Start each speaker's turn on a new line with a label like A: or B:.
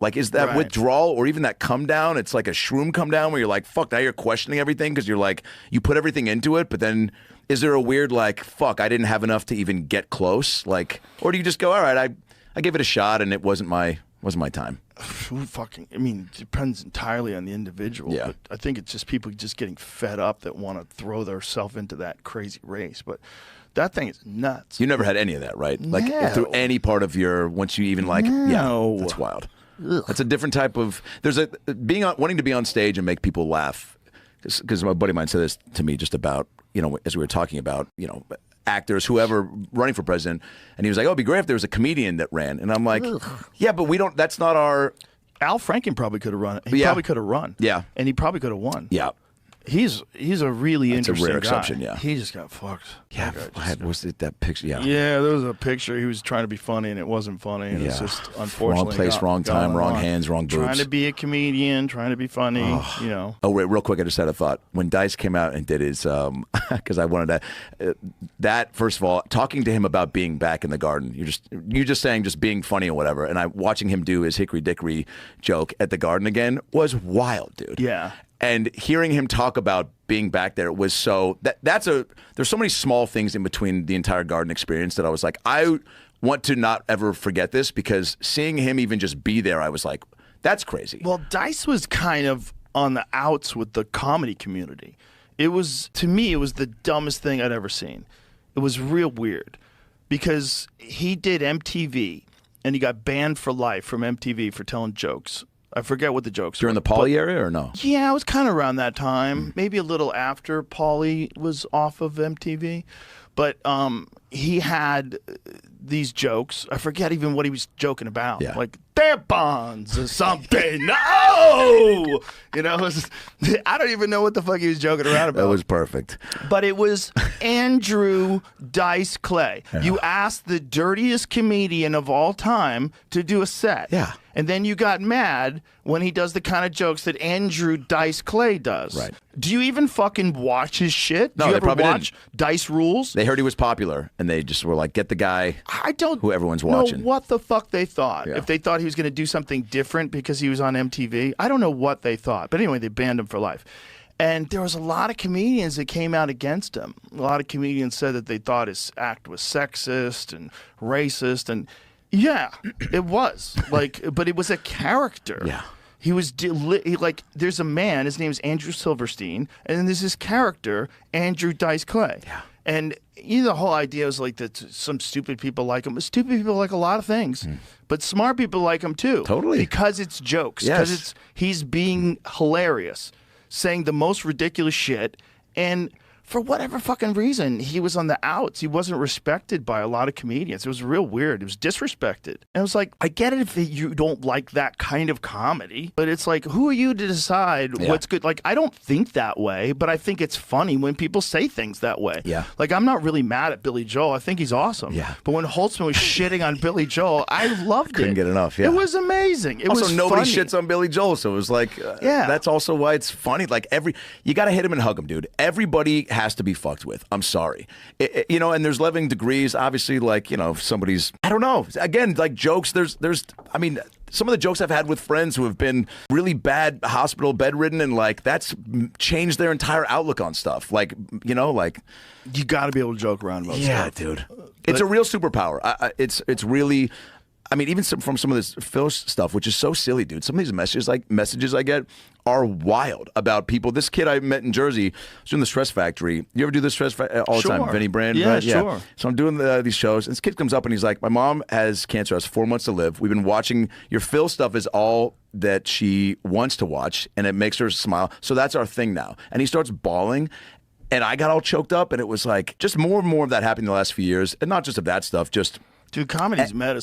A: Like, is that withdrawal or even that come down? It's like a shroom come down where you're like, fuck, now you're questioning everything because you're like, you put everything into it, but then is there a weird like, fuck, I didn't have enough to even get close? Like, or do you just go, all right, I gave it a shot and it wasn't my time?
B: I mean, it depends entirely on the individual.
A: Yeah.
B: But I think it's just people just getting fed up that want to throw themselves into that crazy race. But that thing is nuts.
A: You never had any of that, right?
B: No.
A: Like through any part of your, once you even like,
B: No.
A: Yeah, that's wild. Ugh. That's a different type of. There's a wanting to be on stage and make people laugh. Because my buddy of mine said this to me just about, as we were talking about, actors, whoever running for president, and he was like, "Oh, it'd be great if there was a comedian that ran." And I'm like, "Yeah, but we don't. That's not our."
B: Al Franken probably could have run it. He probably could have run.
A: Yeah,
B: and he probably could have won.
A: Yeah.
B: He's a really interesting
A: rare
B: guy.
A: exception, yeah.
B: He just got fucked.
A: Yeah, was it that picture? Yeah.
B: Yeah, there was a picture. He was trying to be funny and it wasn't funny. And it's just unfortunately
A: wrong place, wrong time, wrong hands, wrong boobs.
B: Trying to be a comedian, trying to be funny. Oh,
A: wait, real quick, I just had a thought. When Dice came out and did his, because I wanted to, that first of all, talking to him about being back in the garden. You're just saying just being funny or whatever. And watching him do his hickory dickory joke at the garden again was wild, dude.
B: Yeah.
A: And hearing him talk about being back there was so there's so many small things in between the entire garden experience that I was like, I want to not ever forget this, because seeing him even just be there, I was like, that's crazy.
B: Well, Dice was kind of on the outs with the comedy community. To me, it was the dumbest thing I'd ever seen. It was real weird because he did MTV and he got banned for life from MTV for telling jokes. I forget what the jokes were.
A: During the Pauly area or no?
B: Yeah, it was kind of around that time. Maybe a little after Pauly was off of MTV. But he had these jokes. I forget even what he was joking about.
A: Yeah.
B: Like, tampons or something. No! I don't even know what the fuck he was joking around about.
A: That was perfect.
B: But it was Andrew Dice Clay. Yeah. You asked the dirtiest comedian of all time to do a set.
A: Yeah.
B: And then you got mad when he does the kind of jokes that Andrew Dice Clay does.
A: Right.
B: Do you even fucking watch his shit?
A: No,
B: Do you
A: they
B: ever
A: probably
B: watch
A: didn't.
B: Dice Rules?
A: They heard he was popular, and they just were like, get the guy who everyone's
B: know
A: watching.
B: What the fuck they thought.
A: Yeah.
B: If they thought he was going to do something different because he was on MTV, I don't know what they thought. But anyway, they banned him for life. And there was a lot of comedians that came out against him. A lot of comedians said that they thought his act was sexist and racist. And yeah, it was. But it was a character.
A: Yeah.
B: He was there's a man, his name's Andrew Silverstein, and then there's this character, Andrew Dice Clay.
A: Yeah.
B: And the whole idea is like that some stupid people like him. Stupid people like a lot of things, but smart people like him too.
A: Totally.
B: Because it's jokes.
A: Yes.
B: Because he's being hilarious, saying the most ridiculous shit, and for whatever fucking reason, he was on the outs. He wasn't respected by a lot of comedians. It was real weird. It was disrespected. And I was like, I get it if you don't like that kind of comedy, but it's like, who are you to decide what's good? Like, I don't think that way, but I think it's funny when people say things that way.
A: Yeah.
B: Like, I'm not really mad at Billy Joel. I think he's awesome.
A: Yeah.
B: But when Holtzman was shitting on Billy Joel, I loved it.
A: Couldn't get enough, yeah.
B: It was amazing. It
A: also,
B: was
A: nobody
B: funny.
A: shits on Billy Joel, so it was like, that's also why it's funny. Like, you got to hit him and hug him, dude. Everybody has to be fucked with. I'm sorry. And there's 11 degrees, obviously, like, if somebody's, I don't know. Again, like jokes, some of the jokes I've had with friends who have been really bad hospital bedridden, and like that's changed their entire outlook on stuff. Like, you got
B: to be able to joke around about stuff.
A: Yeah, dude. It's a real superpower. It's really, even from some of this Phil stuff, which is so silly, dude. Some of these messages I get are wild about people. This kid I met in Jersey was doing the Stress Factory. You ever do the Stress Factory all the time? Vinny Brand,
B: yeah,
A: right?
B: Sure.
A: Yeah. So I'm doing these shows, and this kid comes up and he's like, my mom has cancer, has 4 months to live. We've been watching your Phil stuff is all that she wants to watch, and it makes her smile. So that's our thing now. And he starts bawling. And I got all choked up, and it was like just more and more of that happening the last few years. And not just of that stuff, just...
B: Dude, comedy's medicine.